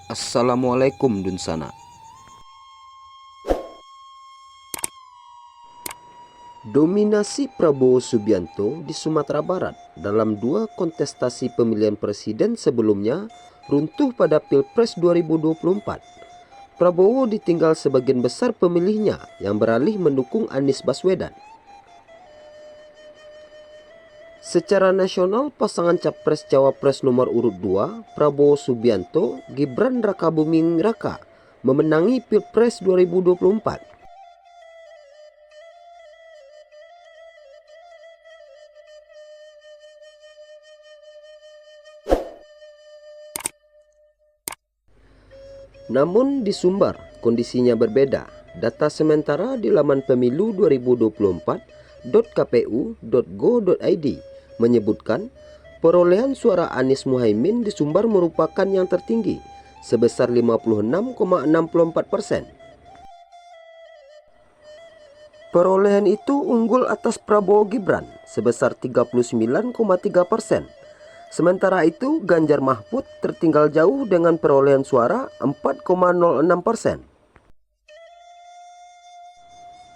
Assalamualaikum Dunsana. Dominasi Prabowo Subianto di Sumatera Barat dalam dua kontestasi pemilihan presiden sebelumnya runtuh pada Pilpres 2024. Prabowo ditinggal sebagian besar pemilihnya yang beralih mendukung Anies Baswedan. Secara nasional, pasangan Capres-Cawapres nomor urut 2, Prabowo Subianto, Gibran Rakabuming Raka, memenangi Pilpres 2024. Namun di Sumbar, kondisinya berbeda. Data sementara di laman pemilu 2024.kpu.go.id menyebutkan perolehan suara Anies Muhaimin di Sumbar merupakan yang tertinggi sebesar 56,64%. Perolehan itu unggul atas Prabowo Gibran sebesar 39,3%. Sementara itu Ganjar Mahfud tertinggal jauh dengan perolehan suara 4,06%.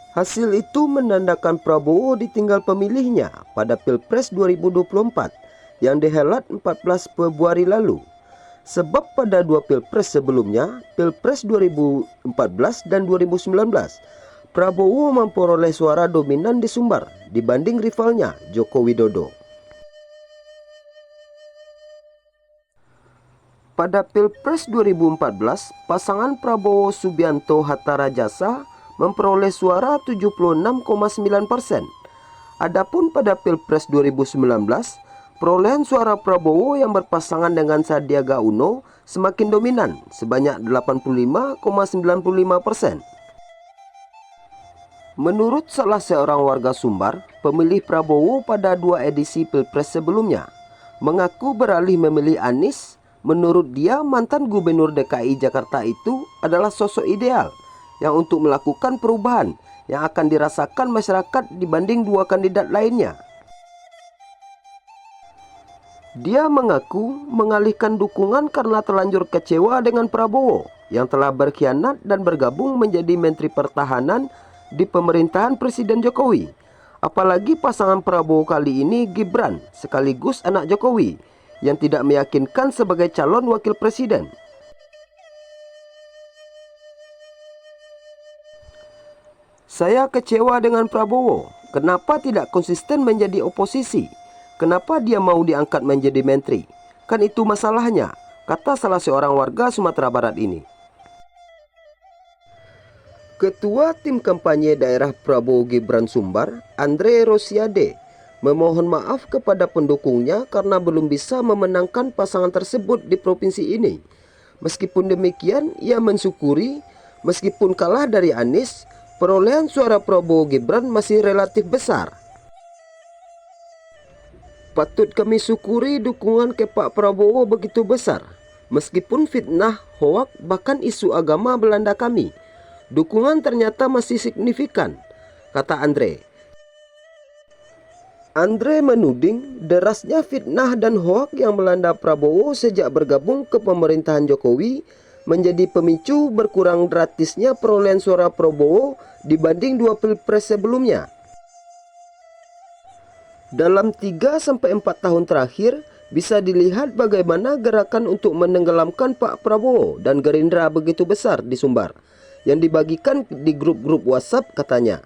Hasil itu menandakan Prabowo ditinggal pemilihnya pada Pilpres 2024 yang dihelat 14 Februari lalu. Sebab pada dua Pilpres sebelumnya, Pilpres 2014 dan 2019, Prabowo memperoleh suara dominan di Sumbar dibanding rivalnya Joko Widodo. Pada Pilpres 2014, pasangan Prabowo Subianto Hatta Rajasa memperoleh suara 76,9%. Adapun pada Pilpres 2019, perolehan suara Prabowo yang berpasangan dengan Sandiaga Uno semakin dominan sebanyak 85,95%. Menurut salah seorang warga Sumbar, pemilih Prabowo pada dua edisi Pilpres sebelumnya mengaku beralih memilih Anies. Menurut dia, mantan Gubernur DKI Jakarta itu adalah sosok ideal yang untuk melakukan perubahan yang akan dirasakan masyarakat dibanding dua kandidat lainnya. Dia mengaku mengalihkan dukungan karena terlanjur kecewa dengan Prabowo yang telah berkhianat dan bergabung menjadi Menteri Pertahanan di pemerintahan Presiden Jokowi. Apalagi pasangan Prabowo kali ini Gibran sekaligus anak Jokowi yang tidak meyakinkan sebagai calon wakil presiden. Saya kecewa dengan Prabowo. Kenapa tidak konsisten menjadi oposisi? Kenapa dia mau diangkat menjadi menteri? Kan itu masalahnya, kata salah seorang warga Sumatera Barat ini. Ketua Tim Kampanye Daerah Prabowo Gibran Sumbar, Andre Rosiade, memohon maaf kepada pendukungnya karena belum bisa memenangkan pasangan tersebut di provinsi ini. Meskipun demikian, ia mensyukuri meskipun kalah dari Anies, perolehan suara Prabowo Gibran masih relatif besar. Patut kami syukuri dukungan ke Pak Prabowo begitu besar. Meskipun fitnah, hoak, bahkan isu agama melanda kami, dukungan ternyata masih signifikan, kata Andre. Andre menuding derasnya fitnah dan hoak yang melanda Prabowo sejak bergabung ke pemerintahan Jokowi menjadi pemicu berkurang drastisnya perolehan suara Prabowo dibanding dua Pilpres sebelumnya. Dalam 3-4 tahun terakhir, bisa dilihat bagaimana gerakan untuk menenggelamkan Pak Prabowo dan Gerindra begitu besar di Sumbar, yang dibagikan di grup-grup WhatsApp katanya.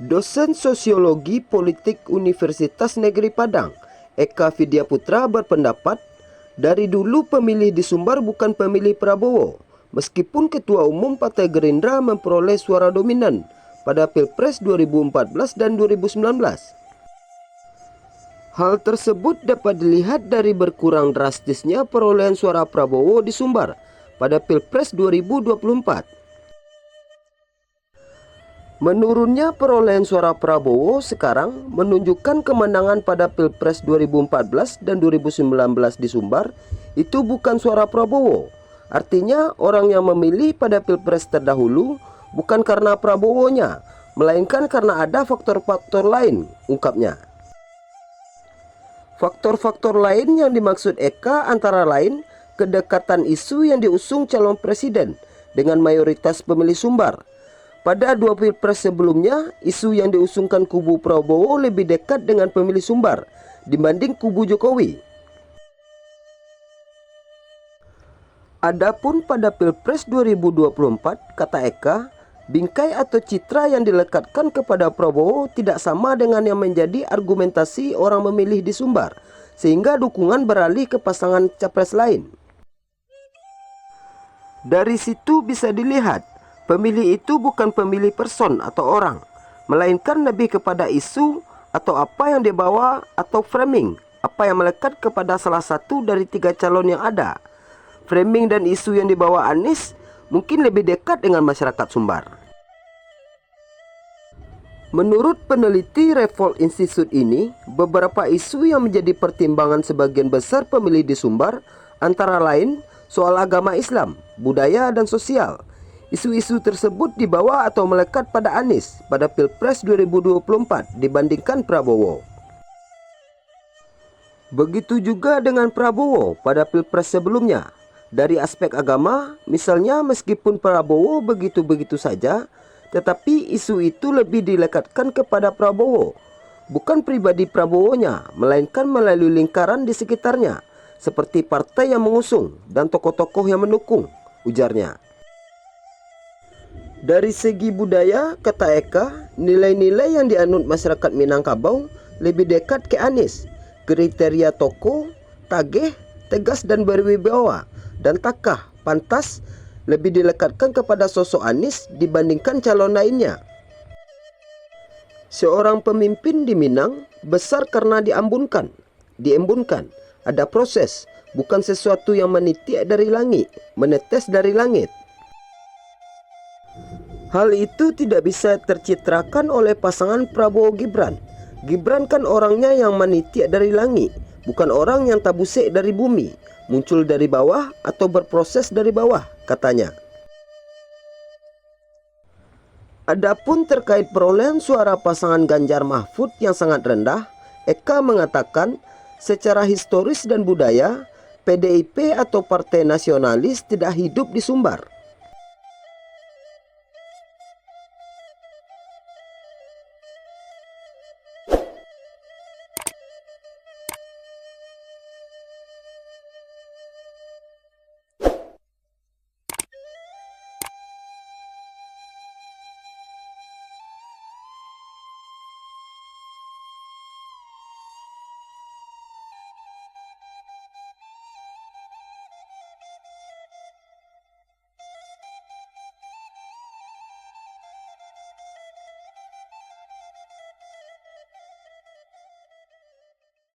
Dosen Sosiologi Politik Universitas Negeri Padang, Eka Vidya Putra berpendapat, dari dulu pemilih di Sumbar bukan pemilih Prabowo, meskipun Ketua Umum Partai Gerindra memperoleh suara dominan pada Pilpres 2014 dan 2019. Hal tersebut dapat dilihat dari berkurang drastisnya perolehan suara Prabowo di Sumbar pada Pilpres 2024. Menurunnya perolehan suara Prabowo sekarang menunjukkan kemenangan pada Pilpres 2014 dan 2019 di Sumbar itu bukan suara Prabowo. Artinya orang yang memilih pada Pilpres terdahulu bukan karena Prabowo-nya, melainkan karena ada faktor-faktor lain, ungkapnya. Faktor-faktor lain yang dimaksud Eka antara lain kedekatan isu yang diusung calon presiden dengan mayoritas pemilih Sumbar. Pada 2 pilpres sebelumnya, isu yang diusungkan kubu Prabowo lebih dekat dengan pemilih Sumbar dibanding kubu Jokowi. Adapun pada Pilpres 2024, kata Eka, bingkai atau citra yang dilekatkan kepada Prabowo tidak sama dengan yang menjadi argumentasi orang memilih di Sumbar, sehingga dukungan beralih ke pasangan capres lain. Dari situ bisa dilihat, pemilih itu bukan pemilih person atau orang, melainkan lebih kepada isu atau apa yang dibawa atau framing, apa yang melekat kepada salah satu dari 3 calon yang ada. Framing dan isu yang dibawa Anies mungkin lebih dekat dengan masyarakat Sumbar. Menurut peneliti Revolt Institute ini, beberapa isu yang menjadi pertimbangan sebagian besar pemilih di Sumbar antara lain soal agama Islam, budaya, dan sosial. Isu-isu tersebut dibawa atau melekat pada Anies pada Pilpres 2024 dibandingkan Prabowo. Begitu juga dengan Prabowo pada Pilpres sebelumnya. Dari aspek agama, misalnya meskipun Prabowo begitu-begitu saja, tetapi isu itu lebih dilekatkan kepada Prabowo, bukan pribadi Prabowo-nya, melainkan melalui lingkaran di sekitarnya, seperti partai yang mengusung dan tokoh-tokoh yang mendukung, ujarnya. Dari segi budaya, kata Eka, nilai-nilai yang dianut masyarakat Minangkabau lebih dekat ke Anies. Kriteria tokoh, tagih, tegas dan berwibawa, dan takah, pantas, lebih dilekatkan kepada sosok Anies dibandingkan calon lainnya. Seorang pemimpin di Minang besar karena diembunkan. Ada proses, bukan sesuatu yang menitik dari langit, menetes dari langit. Hal itu tidak bisa tercitrakan oleh pasangan Prabowo-Gibran. Gibran kan orangnya yang menitik dari langit, bukan orang yang tabusik dari bumi, muncul dari bawah atau berproses dari bawah, katanya. Adapun terkait perolehan suara pasangan Ganjar Mahfud yang sangat rendah, Eka mengatakan secara historis dan budaya, PDIP atau Partai Nasionalis tidak hidup di Sumbar.